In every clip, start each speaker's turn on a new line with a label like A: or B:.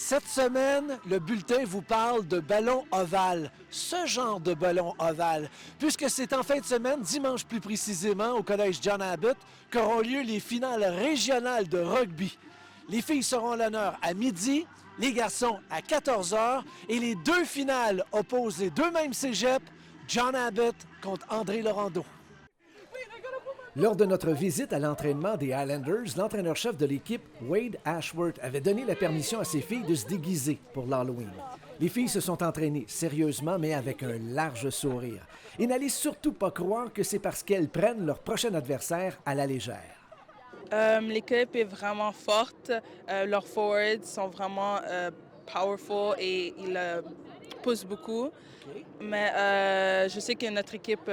A: Cette semaine, le bulletin vous parle de ballon ovale, ce genre de ballon ovale, puisque c'est en fin de semaine, dimanche plus précisément, au Collège John Abbott, qu'auront lieu les finales régionales de rugby. Les filles seront à l'honneur à midi, les garçons à 14 h, et les deux finales opposent les deux mêmes cégeps, John Abbott contre André Laurando. Lors de notre visite à l'entraînement des Highlanders, l'entraîneur-chef de l'équipe, Wade Ashworth, avait donné la permission à ses filles de se déguiser pour l'Halloween. Les filles se sont entraînées sérieusement, mais avec un large sourire. Et n'allez surtout pas croire que c'est parce qu'elles prennent leur prochain adversaire à la légère.
B: L'équipe est vraiment forte. Leurs forwards sont vraiment powerful et ils poussent beaucoup. Okay. Mais je sais que notre équipe,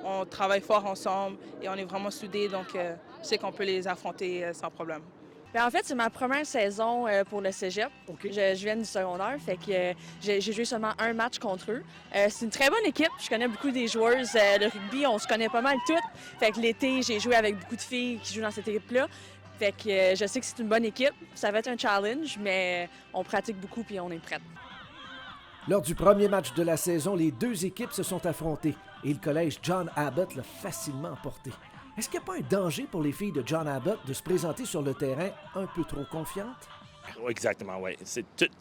B: on travaille fort ensemble et on est vraiment soudés, donc je sais qu'on peut les affronter sans problème.
C: Bien, en fait, c'est ma première saison pour le cégep. Okay. Je viens du secondaire, fait que j'ai joué seulement un match contre eux. C'est une très bonne équipe. Je connais beaucoup des joueurs de rugby. On se connaît pas mal toutes. Fait que l'été, j'ai joué avec beaucoup de filles qui jouent dans cette équipe-là. Fait que je sais que c'est une bonne équipe. Ça va être un challenge, mais on pratique beaucoup puis on est prêts.
A: Lors du premier match de la saison, les deux équipes se sont affrontées et le collège John Abbott l'a facilement emporté. Est-ce qu'il n'y a pas un danger pour les filles de John Abbott de se présenter sur le terrain un peu trop confiantes?
D: Exactement, oui.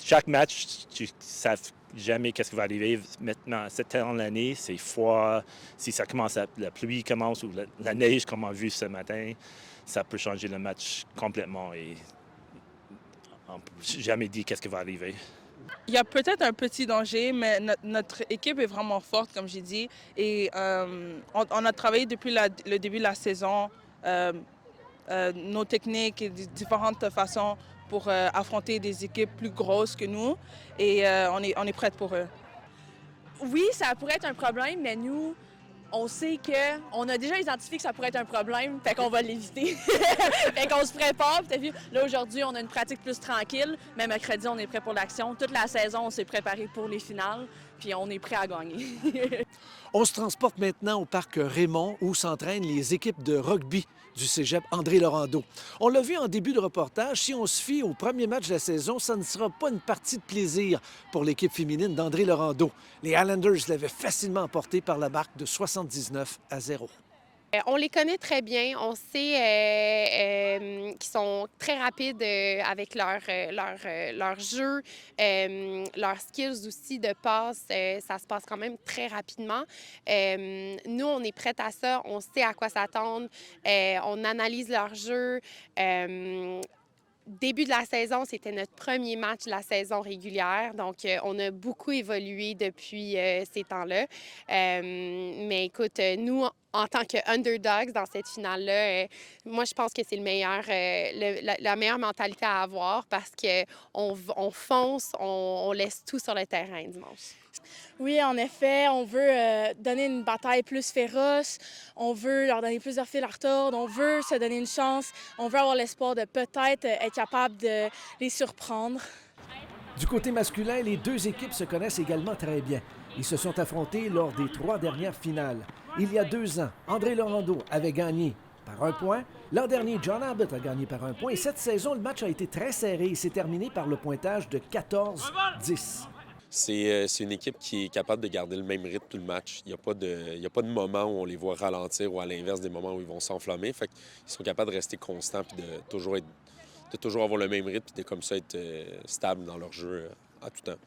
D: Chaque match, tu ne sais jamais qu'est-ce qui va arriver. Maintenant, cette temps de l'année, c'est froid. Si ça commence, la pluie commence ou la neige, comme on a vu ce matin, ça peut changer le match complètement et on ne peut jamais dire qu'est-ce qui va arriver.
B: Il y a peut-être un petit danger, mais notre équipe est vraiment forte, comme j'ai dit. Et on a travaillé depuis le début de la saison, nos techniques et différentes façons pour affronter des équipes plus grosses que nous. Et on est prêts pour eux.
C: Oui, ça pourrait être un problème, mais nous, on sait qu'on a déjà identifié que ça pourrait être un problème, fait qu'on va l'éviter. Fait qu'on se prépare. Puis là, aujourd'hui, on a une pratique plus tranquille, mais mercredi, on est prêt pour l'action. Toute la saison, on s'est préparé pour les finales, puis on est prêt à gagner.
A: On se transporte maintenant au parc Raymond, où s'entraînent les équipes de rugby du cégep André Laurando. On l'a vu en début de reportage, si on se fie au premier match de la saison, ça ne sera pas une partie de plaisir pour l'équipe féminine d'André Laurando. Les Highlanders l'avaient facilement emporté par la marque de 79-0.
E: On les connaît très bien. On sait qu'ils sont très rapides avec leur jeu, leurs skills aussi de passe. Ça se passe quand même très rapidement. Nous, on est prêts à ça. On sait à quoi s'attendre. On analyse leur jeu. Début de la saison, c'était notre premier match de la saison régulière. Donc, on a beaucoup évolué depuis ces temps-là. Mais écoute, nous, en tant que-underdogs dans cette finale-là, moi, je pense que c'est la meilleure mentalité à avoir parce qu'on fonce, on laisse tout sur le terrain dimanche.
F: Oui, en effet, on veut donner une bataille plus féroce, on veut leur donner plusieurs fils à retordre, on veut se donner une chance, on veut avoir l'espoir de peut-être être capable de les surprendre.
A: Du côté masculin, les deux équipes se connaissent également très bien. Ils se sont affrontés lors des 3 dernières finales. Il y a 2 ans, André Laurando avait gagné par 1 point. L'an dernier, John Abbott a gagné par 1 point. Et cette saison, le match a été très serré. Il s'est terminé par le pointage de 14-10.
G: C'est une équipe qui est capable de garder le même rythme tout le match. Il n'y a pas de moment où on les voit ralentir ou à l'inverse des moments où ils vont s'enflammer. Fait qu'ils sont capables de rester constants et de toujours avoir le même rythme et de comme ça être stable dans leur jeu à tout temps.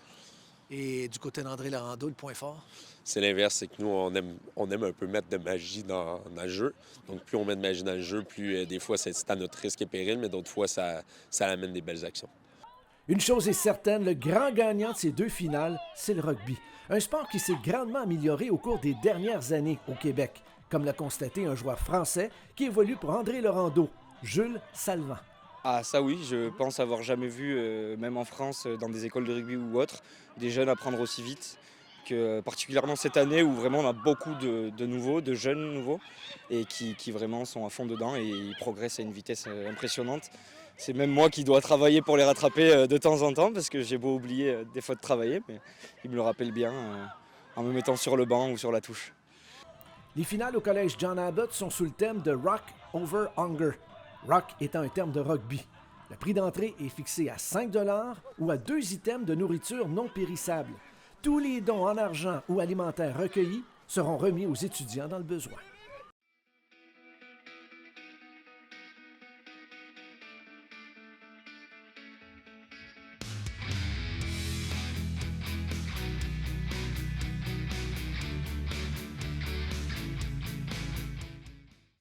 A: Et du côté d'André Laurando, le point fort? C'est
G: l'inverse, c'est que nous, on aime un peu mettre de magie dans le jeu. Donc, plus on met de magie dans le jeu, plus des fois, c'est à notre risque et péril, mais d'autres fois, ça amène des belles actions.
A: Une chose est certaine, le grand gagnant de ces 2 finales, c'est le rugby. Un sport qui s'est grandement amélioré au cours des dernières années au Québec, comme l'a constaté un joueur français qui évolue pour André Laurando, Jules Salvant.
H: Ah ça oui, je pense avoir jamais vu, même en France, dans des écoles de rugby ou autres, des jeunes apprendre aussi vite. Que, particulièrement cette année où vraiment on a beaucoup de nouveaux, de jeunes nouveaux, et qui vraiment sont à fond dedans et ils progressent à une vitesse impressionnante. C'est même moi qui dois travailler pour les rattraper de temps en temps parce que j'ai beau oublier des fois de travailler, mais ils me le rappellent bien en me mettant sur le banc ou sur la touche.
A: Les finales au collège John Abbott sont sous le thème de Rock over Hunger. Rock étant un terme de rugby. Le prix d'entrée est fixé à 5 $ ou à 2 items de nourriture non périssable. Tous les dons en argent ou alimentaires recueillis seront remis aux étudiants dans le besoin.